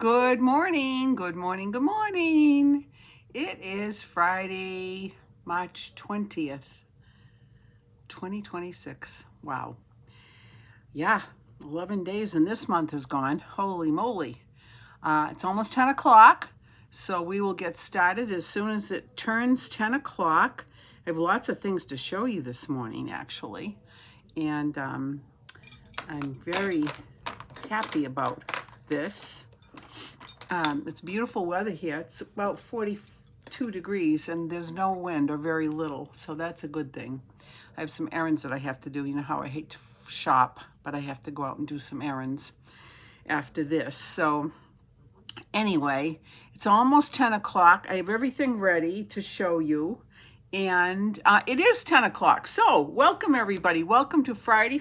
Good morning, good morning, good morning. It is Friday, March 20th, 2026. Wow. Yeah, 11 days and this month is gone. Holy moly. It's almost 10 o'clock, so we will get started as soon as it turns 10 o'clock. I have lots of things to show you this morning, actually, and I'm very happy about this. It's beautiful weather here. It's about 42 degrees and there's no wind or very little, so that's a good thing. I have some errands that I have to do. You know how I hate to shop, but I have to go out and do some errands after this. So anyway, it's almost 10 o'clock. I have everything ready to show you. And it is 10 o'clock. So welcome everybody. Welcome to Friday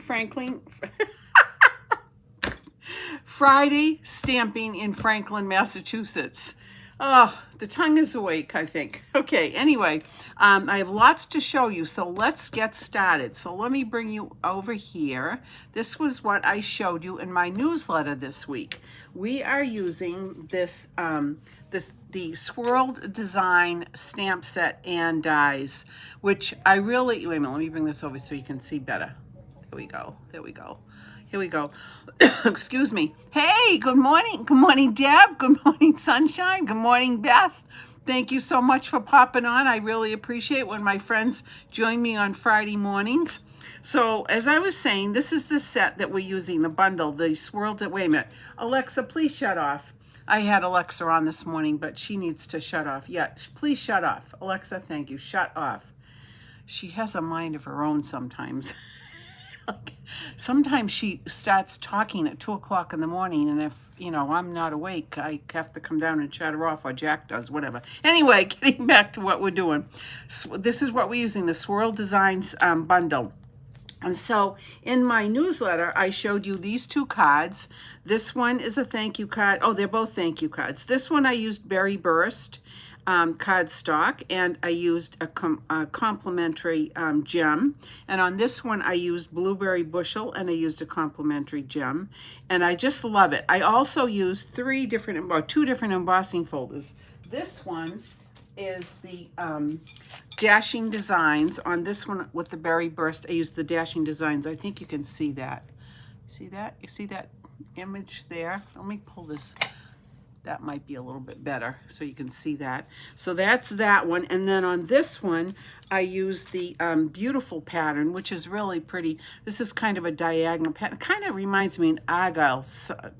stamping in Franklin, Massachusetts. Oh, the tongue is awake, I think. Okay, anyway, I have lots to show you, so let's get started. So let me bring you over here. This was what I showed you in my newsletter this week. We are using this, the Swirled Design stamp set and dies, which I really, wait a minute, let me bring this over so you can see better. There we go, there we go. Here we go. Excuse me. Hey, good morning. Good morning, Deb. Good morning, Sunshine. Good morning, Beth. Thank you so much for popping on. I really appreciate when my friends join me on Friday mornings. So as I was saying, this is the set that we're using, the bundle, the swirled, wait a minute. Alexa, please shut off. I had Alexa on this morning, but she needs to shut off. Yeah, please shut off. Alexa, thank you. Shut off. She has a mind of her own sometimes. Sometimes she starts talking at 2 o'clock in the morning, and if, you know, I'm not awake, I have to come down and shut her off, or Jack does, whatever. Anyway, getting back to what we're doing. So this is what we're using, the Swirled Designs bundle. And so in my newsletter, I showed you these two cards. This one is a thank you card. Oh, they're both thank you cards. This one I used Berry Burst cardstock, and I used a complimentary gem. And on this one, I used Blueberry Bushel, and I used a complimentary gem. And I just love it. I also used two different embossing folders. This one is the Dashing Designs. On this one with the Berry Burst, I used the Dashing Designs. I think you can see that. See that? You see that image there? Let me pull this. That might be a little bit better so you can see that. So that's that one. And then on this one, I used the beautiful pattern, which is really pretty. This is kind of a diagonal pattern. It kind of reminds me of Argyle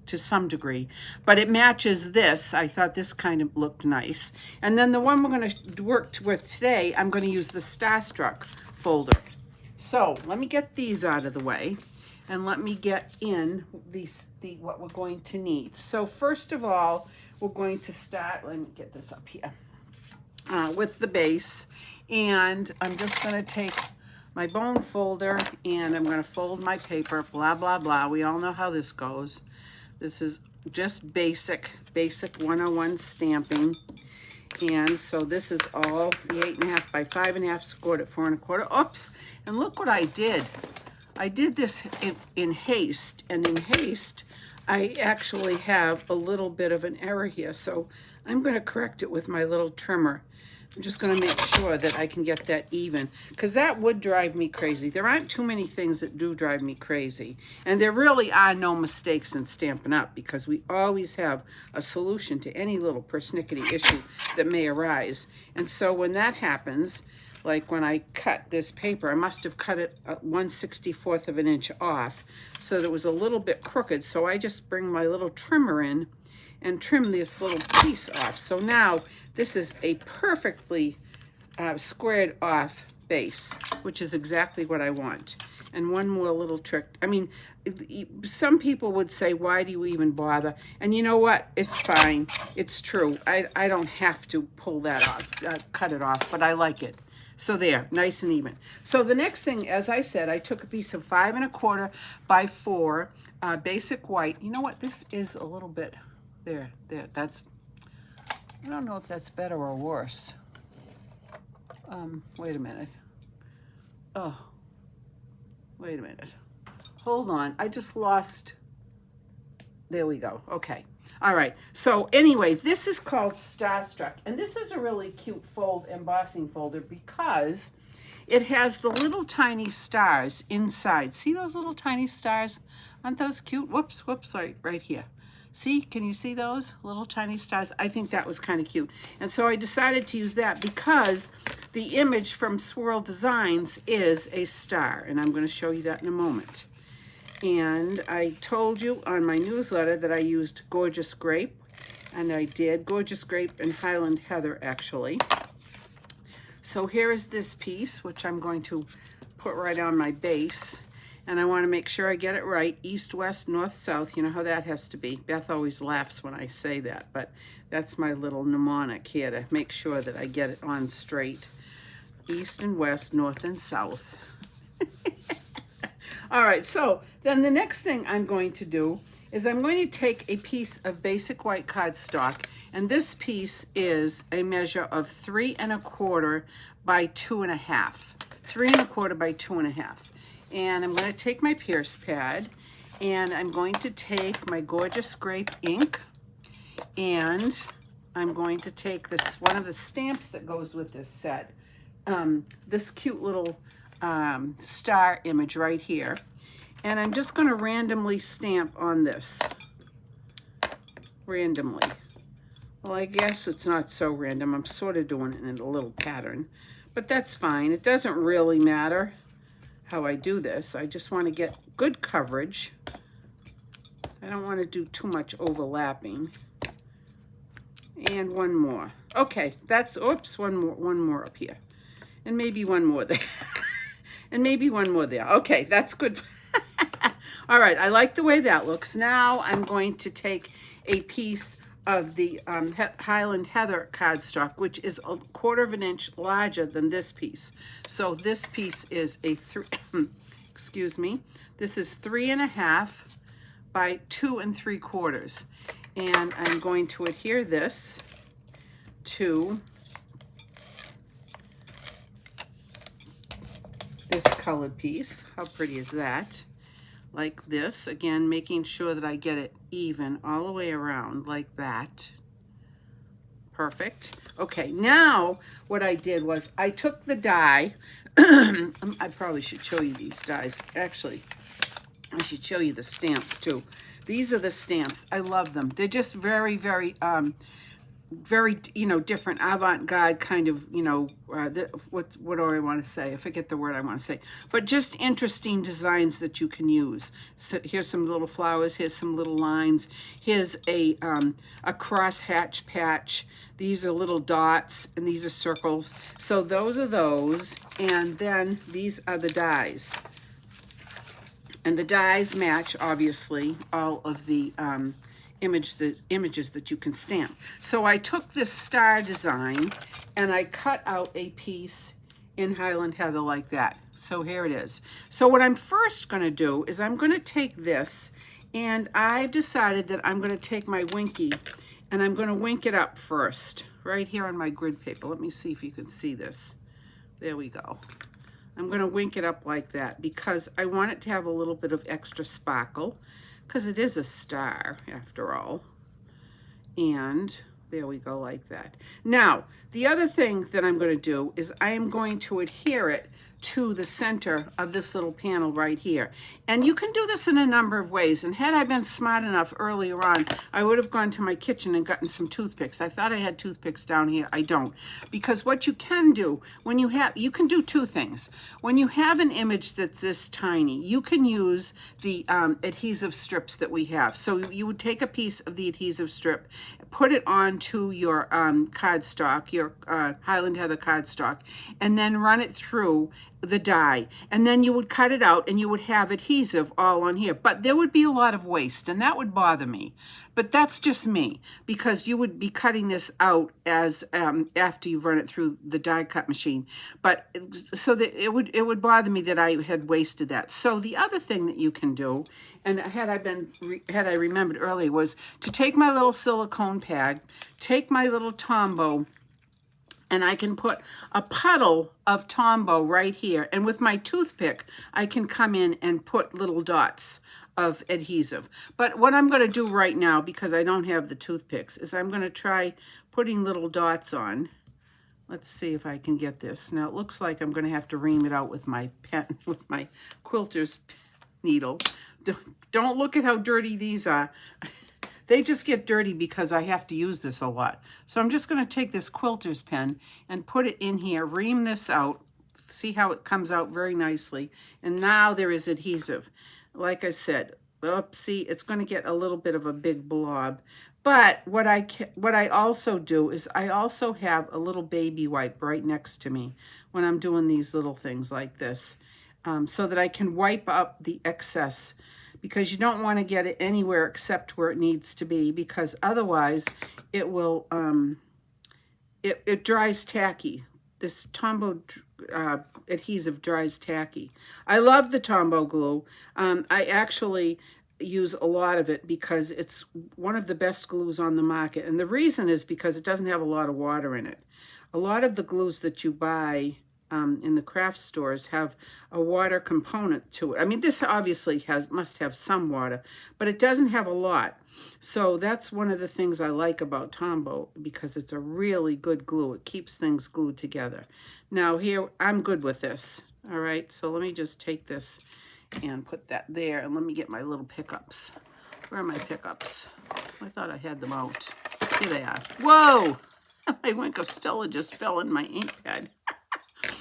to some degree, but it matches this. I thought this kind of looked nice. And then the one we're going to work with today, I'm going to use the Starstruck folder. So let me get these out of the way. And let me get in what we're going to need. So first of all, we're going to start, let me get this up here, with the base. And I'm just going to take my bone folder and I'm going to fold my paper, blah, blah, blah. We all know how this goes. This is just basic 101 stamping. And so this is all the 8.5 by 5.5 scored at 4 1/4. Oops, and look what I did. I did this in haste, and in haste, I actually have a little bit of an error here. So I'm going to correct it with my little trimmer. I'm just going to make sure that I can get that even, because that would drive me crazy. There aren't too many things that do drive me crazy. And there really are no mistakes in Stampin' Up, because we always have a solution to any little persnickety issue that may arise. And so when that happens, like when I cut this paper, I must have cut it 1/64 of an inch off, so that it was a little bit crooked. So I just bring my little trimmer in and trim this little piece off. So now this is a perfectly squared off base, which is exactly what I want. And one more little trick. I mean, some people would say, why do you even bother? And you know what? It's fine. It's true. I don't have to pull that off, cut it off, but I like it. So there, nice and even. So the next thing, as I said, I took a piece of 5 1/4 by 4 basic white. You know what? This is a little bit, there, that's, I don't know if that's better or worse. Wait a minute. Oh, wait a minute. Hold on. I just lost There we go. Okay. All right. So anyway, this is called Starstruck. And this is a really cute embossing folder because it has the little tiny stars inside. See those little tiny stars? Aren't those cute? Whoops, right here. See, can you see those little tiny stars? I think that was kind of cute. And so I decided to use that because the image from Swirled Designs is a star. And I'm going to show you that in a moment. And I told you on my newsletter that I used Gorgeous Grape. And I did. Gorgeous Grape and Highland Heather, actually. So here is this piece, which I'm going to put right on my base. And I want to make sure I get it right. East, west, north, south. You know how that has to be. Beth always laughs when I say that, but that's my little mnemonic here to make sure that I get it on straight. East and west, north and south. All right, so then the next thing I'm going to do is I'm going to take a piece of basic white cardstock, and this piece is a measure of 3 1/4 by 2 1/2. 3 1/4 by 2 1/2. And I'm going to take my Pierce pad, and I'm going to take my Gorgeous Grape ink, and I'm going to take this one of the stamps that goes with this set, this cute little star image right here, and I'm just going to randomly stamp on this. Randomly. Well, I guess it's not so random. I'm sort of doing it in a little pattern, but that's fine. It doesn't really matter how I do this. I just want to get good coverage. I don't want to do too much overlapping. And one more. Okay, that's, oops, one more up here. And maybe one more there. And maybe one more there. Okay, that's good. All right, I like the way that looks. Now I'm going to take a piece of the Highland Heather cardstock, which is 1/4 inch larger than this piece. So this piece is a excuse me, this is 3 1/2 by 2 3/4. And I'm going to adhere this to this colored piece. How pretty is that? Like this, again, making sure that I get it even all the way around like that. Perfect. Okay, now what I did was I took the die. I probably should show you these dies. Actually, I should show you the stamps too. These are the stamps. I love them. They're just very, very, very, different avant-garde kind of, what do I want to say? I forget the word I want to say. But just interesting designs that you can use. So here's some little flowers. Here's some little lines. Here's a cross-hatch patch. These are little dots, and these are circles. So those are those. And then these are the dies. And the dies match, obviously, all of the images that you can stamp. So I took this star design and I cut out a piece in Highland Heather like that. So here it is. So what I'm first going to do is I'm going to take this, and I've decided that I'm going to take my Winky and I'm going to wink it up first right here on my grid paper. Let me see if you can see this. There we go. I'm going to wink it up like that because I want it to have a little bit of extra sparkle, because it is a star after all. And there we go, like that. Now, the other thing that I'm going to do is I am going to adhere it to the center of this little panel right here. And you can do this in a number of ways. And had I been smart enough earlier on, I would have gone to my kitchen and gotten some toothpicks. I thought I had toothpicks down here. I don't. Because what you can do when you can do two things. When you have an image that's this tiny, you can use the adhesive strips that we have. So you would take a piece of the adhesive strip, put it onto your cardstock, your Highland Heather cardstock, and then run it through the die, and then you would cut it out and you would have adhesive all on here. But there would be a lot of waste, and that would bother me. But that's just me, because you would be cutting this out as after you run it through the die cut machine. But so that it would bother me that I had wasted that. So the other thing that you can do, and had I remembered earlier, was to take my little silicone pad, take my little Tombow, And I can put a puddle of Tombow right here. And with my toothpick, I can come in and put little dots of adhesive. But what I'm going to do right now, because I don't have the toothpicks, is I'm going to try putting little dots on. Let's see if I can get this. Now, it looks like I'm going to have to ream it out with my pen, with my quilter's needle. Don't look at how dirty these are. They just get dirty because I have to use this a lot. So I'm just going to take this quilter's pen and put it in here, ream this out, see how it comes out very nicely. And now there is adhesive. Like I said, see, it's going to get a little bit of a big blob. But what I also do is I also have a little baby wipe right next to me when I'm doing these little things like this, so that I can wipe up the excess, because you don't want to get it anywhere except where it needs to be, because otherwise it will, it dries tacky. This Tombow adhesive dries tacky. I love the Tombow glue. I actually use a lot of it because it's one of the best glues on the market. And the reason is because it doesn't have a lot of water in it. A lot of the glues that you buy in the craft stores have a water component to it. I mean, this obviously must have some water, but it doesn't have a lot. So that's one of the things I like about Tombow, because it's a really good glue. It keeps things glued together. Now here, I'm good with this. All right, so let me just take this and put that there, and let me get my little pickups. Where are my pickups? I thought I had them out. Here they are. Whoa! My Wink of Stella just fell in my ink pad.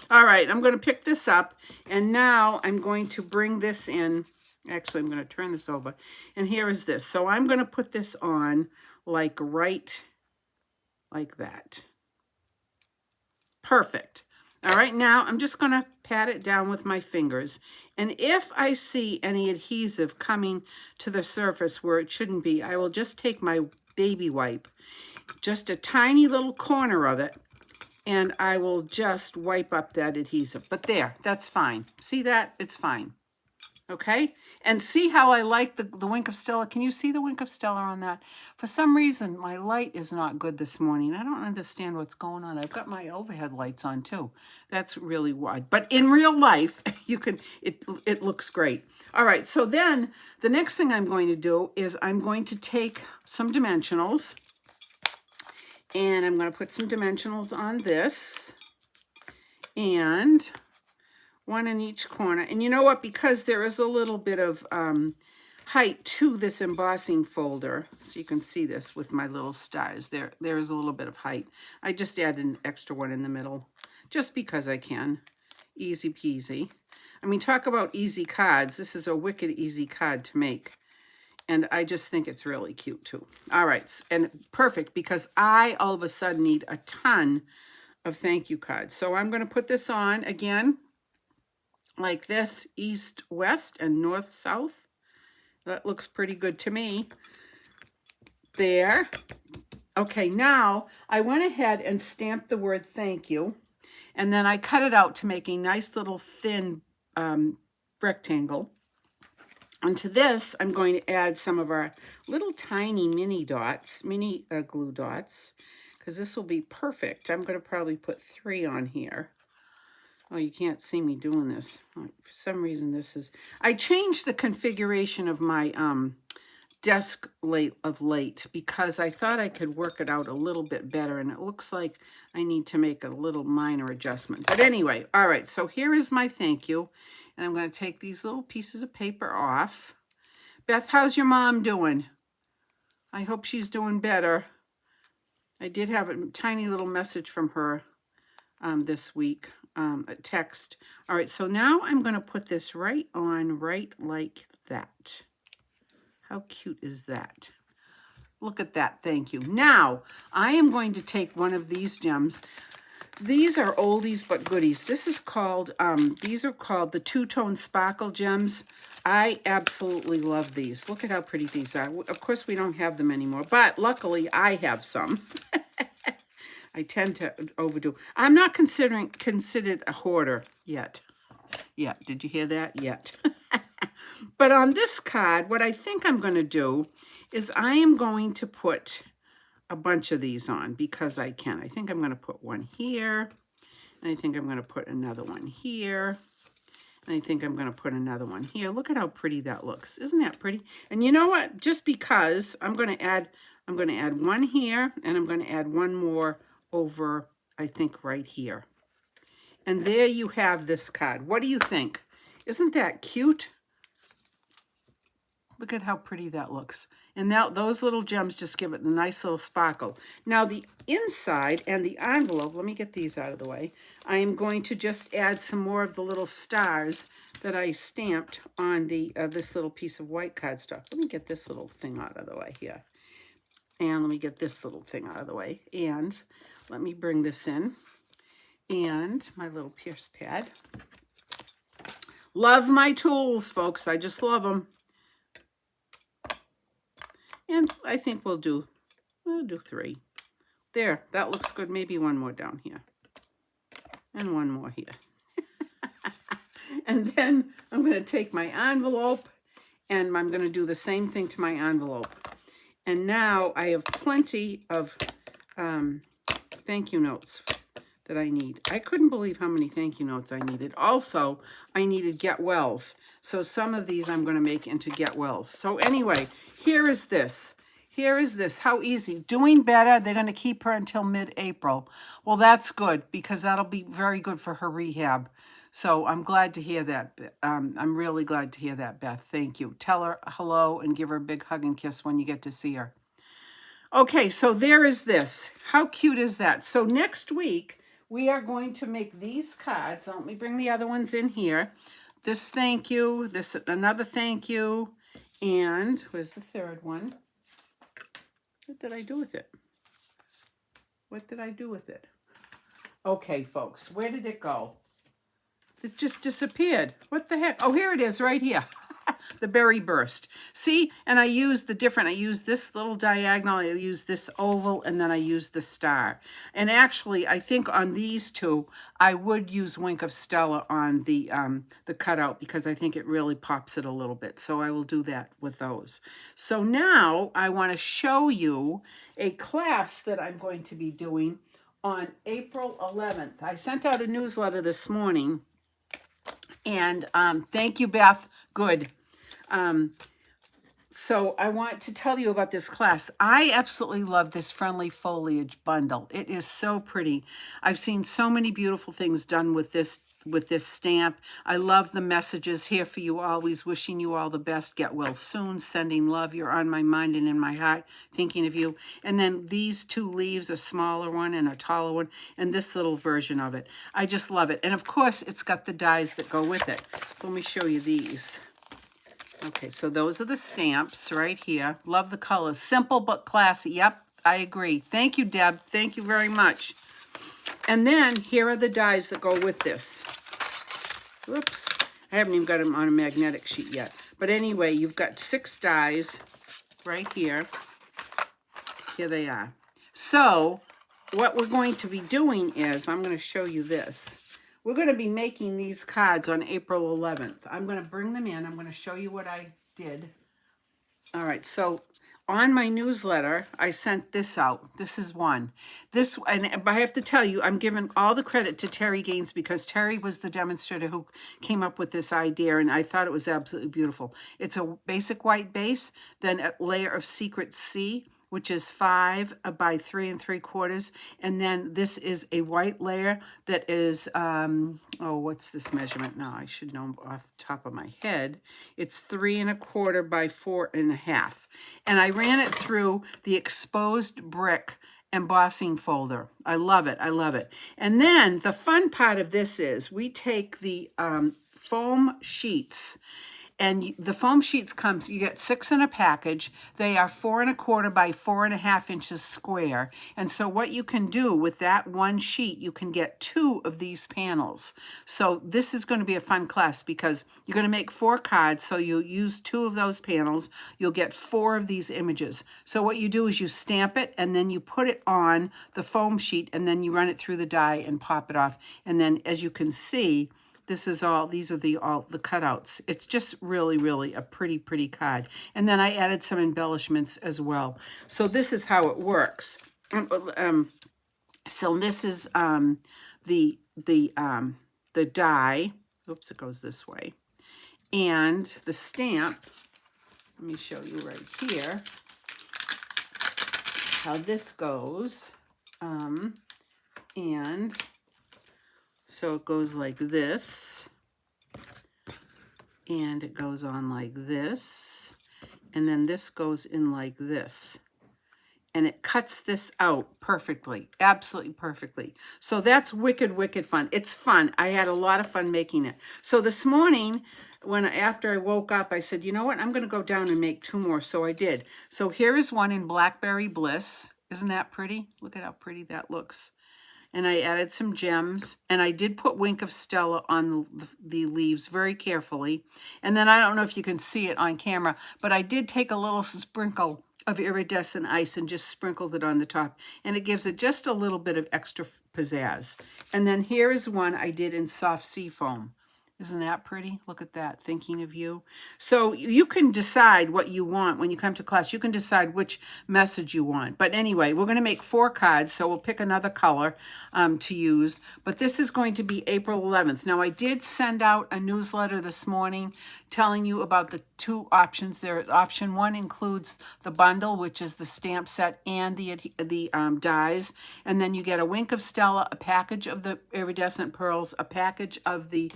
All right, I'm going to pick this up, and now I'm going to bring this in. Actually, I'm going to turn this over, and here is this. So I'm going to put this on like right like that. Perfect. All right, now I'm just going to pat it down with my fingers, and if I see any adhesive coming to the surface where it shouldn't be, I will just take my baby wipe, just a tiny little corner of it, and I will just wipe up that adhesive. But there, that's fine. See that? It's fine. Okay? And see how I like the Wink of Stella? Can you see the Wink of Stella on that? For some reason, my light is not good this morning. I don't understand what's going on. I've got my overhead lights on too. That's really wide. But in real life, you can, it looks great. All right, so then the next thing I'm going to do is I'm going to take some dimensionals, and I'm going to put some dimensionals on this, and one in each corner. And you know what? Because there is a little bit of height to this embossing folder, so you can see this with my little stars. There is a little bit of height. I just added an extra one in the middle, just because I can. Easy peasy. I mean, talk about easy cards. This is a wicked easy card to make. And I just think it's really cute too. All right, and perfect, because I all of a sudden need a ton of thank you cards. So I'm going to put this on again, like this, east, west, and north, south. That looks pretty good to me. There. Okay, now I went ahead and stamped the word thank you, and then I cut it out to make a nice little thin rectangle. And to this, I'm going to add some of our little tiny mini dots, mini glue dots, because this will be perfect. I'm going to probably put 3 on here. Oh, you can't see me doing this. For some reason, this is... I changed the configuration of my desk of late because I thought I could work it out a little bit better, and it looks like I need to make a little minor adjustment. But anyway, all right, so here is my thank you. And I'm going to take these little pieces of paper off. Beth, how's your mom doing? I hope she's doing better. I did have a tiny little message from her this week, a text. All right, so now I'm going to put this right on, right like that. How cute is that? Look at that, thank you. Now, I am going to take one of these gems. These are oldies but goodies. This is called, these are called the two-tone sparkle gems. I absolutely love these. Look at how pretty these are. Of course, we don't have them anymore, but luckily I have some. I tend to overdo. I'm not considered a hoarder yet. Yeah, did you hear that? Yet. But on this card, what I think I'm going to do is I am going to put a bunch of these on because I can. I think I'm going to put one here. And I think I'm going to put another one here. And I think I'm going to put another one here. Look at how pretty that looks. Isn't that pretty? And you know what? Just because I'm going to add one here, and I'm going to add one more over, I think, right here. And there you have this card. What do you think? Isn't that cute? Look at how pretty that looks. And now those little gems just give it a nice little sparkle. Now the inside and the envelope, let me get these out of the way. I am going to just add some more of the little stars that I stamped on the this little piece of white cardstock. Let me get this little thing out of the way here. And let me get this little thing out of the way. And let me bring this in. And my little pierce pad. Love my tools, folks. I just love them. And I think we'll do 3. There, that looks good. Maybe one more down here. And one more here. And then I'm going to take my envelope and I'm going to do the same thing to my envelope. And now I have plenty of thank you notes that I need. I couldn't believe how many thank you notes I needed. Also, I needed get wells. So some of these I'm going to make into get wells. So anyway, here is this. Here is this. How easy. Doing better. They're going to keep her until mid-April. Well, that's good because that'll be very good for her rehab. So I'm glad to hear that. I'm really glad to hear that, Beth. Thank you. Tell her hello and give her a big hug and kiss when you get to see her. Okay, so there is this. How cute is that? So next week, we are going to make these cards. Let me bring the other ones in here. This thank you, this another thank you, and where's the third one? What did I do with it? What did I do with it? Okay, folks, where did it go? It just disappeared. What the heck? Oh, here it is right here. The berry burst. See, and I use this little diagonal, I use this oval, and then I use the star. And actually, I think on these two, I would use Wink of Stella on the cutout because I think it really pops it a little bit. So I will do that with those. So now I want to show you a class that I'm going to be doing on April 11th. I sent out a newsletter this morning. And thank you, Beth. Good. So I want to tell you about this class. I absolutely love this Friendly Foliage bundle. It is so pretty. I've seen so many beautiful things done with this stamp. I love the messages here for you always, wishing you all the best. Get well soon. Sending love. You're on my mind and in my heart. Thinking of you. And then these 2 leaves, a smaller one and a taller one, and this little version of it. I just love it. And of course, it's got the dies that go with it. So let me show you these. Okay, so those are the stamps right here. Love the colors. Simple but classy. Yep, I agree. Thank you, Deb. Thank you very much. And then here are the dies that go with this. Whoops. I haven't even got them on a magnetic sheet yet. But anyway, you've got 6 dies right here. Here they are. So what we're going to be doing is, I'm going to show you this. We're going to be making these cards on April 11th. I'm going to bring them in. I'm going to show you what I did. All right, so on my newsletter, I sent this out. This is one. And I have to tell you, I'm giving all the credit to Terry Gaines because Terry was the demonstrator who came up with this idea, and I thought it was absolutely beautiful. It's a basic white base, then a layer of Secret C, which is 5 by 3 3/4. And then this is a white layer that is, oh, what's this measurement? Now I should know off the top of my head. It's 3 1/4 by 4 1/2. And I ran it through the exposed brick embossing folder. I love it. I love it. And then the fun part of this is we take the foam sheets. And the foam sheets comes, you get 6 in a package. They are 4 1/4 by 4 1/2 inches square. And so what you can do with that one sheet, you can get 2 of these panels. So this is going to be a fun class because you're going to make 4 cards. So you use 2 of those panels. You'll get 4 of these images. So what you do is you stamp it and then you put it on the foam sheet and then you run it through the die and pop it off. And then as you can see, these are all the cutouts. It's just really, really a pretty card. And then I added some embellishments as well. So this is how it works. So this is the die. Oops, it goes this way. And the stamp, let me show you right here how this goes. And so it goes like this, and it goes on like this, and then this goes in like this. And it cuts this out perfectly, absolutely perfectly. So that's wicked, wicked fun. It's fun. I had a lot of fun making it. So this morning, after I woke up, I said, you know what? I'm going to go down and make 2 more. So I did. So here is one in Blackberry Bliss. Isn't that pretty? Look at how pretty that looks. And I added some gems, and I did put Wink of Stella on the leaves very carefully. And then I don't know if you can see it on camera, but I did take a little sprinkle of iridescent ice and just sprinkled it on the top, and it gives it just a little bit of extra pizzazz. And then here is one I did in soft sea foam. Isn't that pretty? Look at that, thinking of you. So you can decide what you want when you come to class. You can decide which message you want. But anyway, we're going to make 4 cards, so we'll pick another color to use. But this is going to be April 11th. Now, I did send out a newsletter this morning telling you about the 2 options there. Option 1 includes the bundle, which is the stamp set and the dies. And then you get a Wink of Stella, a package of the iridescent pearls, a package of the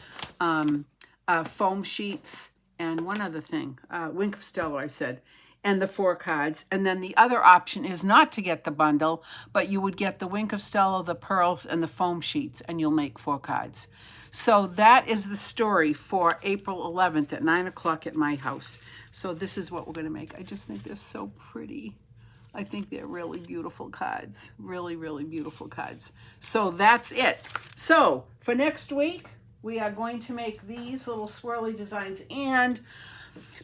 foam sheets, and one other thing, Wink of Stella, I said, and the 4 cards. And then the other option is not to get the bundle, but you would get the Wink of Stella, the pearls, and the foam sheets, and you'll make 4 cards. So that is the story for April 11th at 9 o'clock at my house. So this is what we're going to make. I just think they're so pretty. I think they're really beautiful cards. Really, really beautiful cards. So that's it. So for next week, we are going to make these little swirly designs, and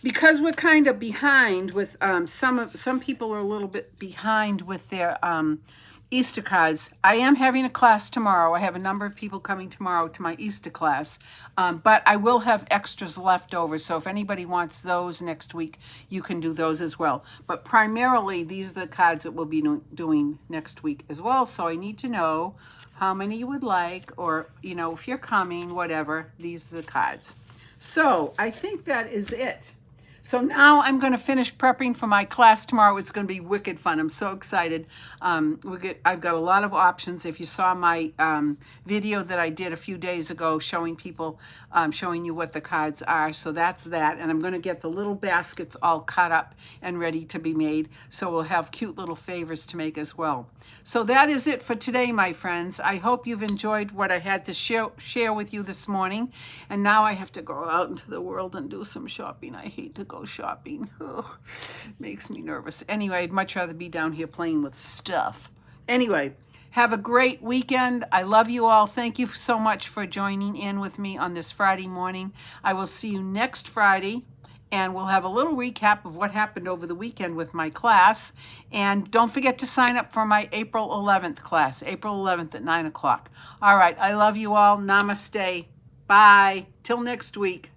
because we're kind of behind with some people are a little bit behind with their Easter cards. I am having a class tomorrow. I have a number of people coming tomorrow to my Easter class, but I will have extras left over. So if anybody wants those next week, you can do those as well. But primarily, these are the cards that we'll be doing next week as well. So I need to know how many you would like, or, you know, if you're coming, whatever, these are the cards. So I think that is it. So now I'm going to finish prepping for my class tomorrow. It's going to be wicked fun. I'm so excited. I've got a lot of options. If you saw my video that I did a few days ago showing people, showing you what the cards are. So that's that. And I'm going to get the little baskets all cut up and ready to be made. So we'll have cute little favors to make as well. So that is it for today, my friends. I hope you've enjoyed what I had to share with you this morning. And now I have to go out into the world and do some shopping. I hate to go shopping. Ugh, makes me nervous. Anyway, I'd much rather be down here playing with stuff. Anyway, have a great weekend. I love you all. Thank you so much for joining in with me on this Friday morning. I will see you next Friday, and we'll have a little recap of what happened over the weekend with my class. And don't forget to sign up for my April 11th class, April 11th at 9 o'clock. All right, I love you all. Namaste. Bye. Till next week.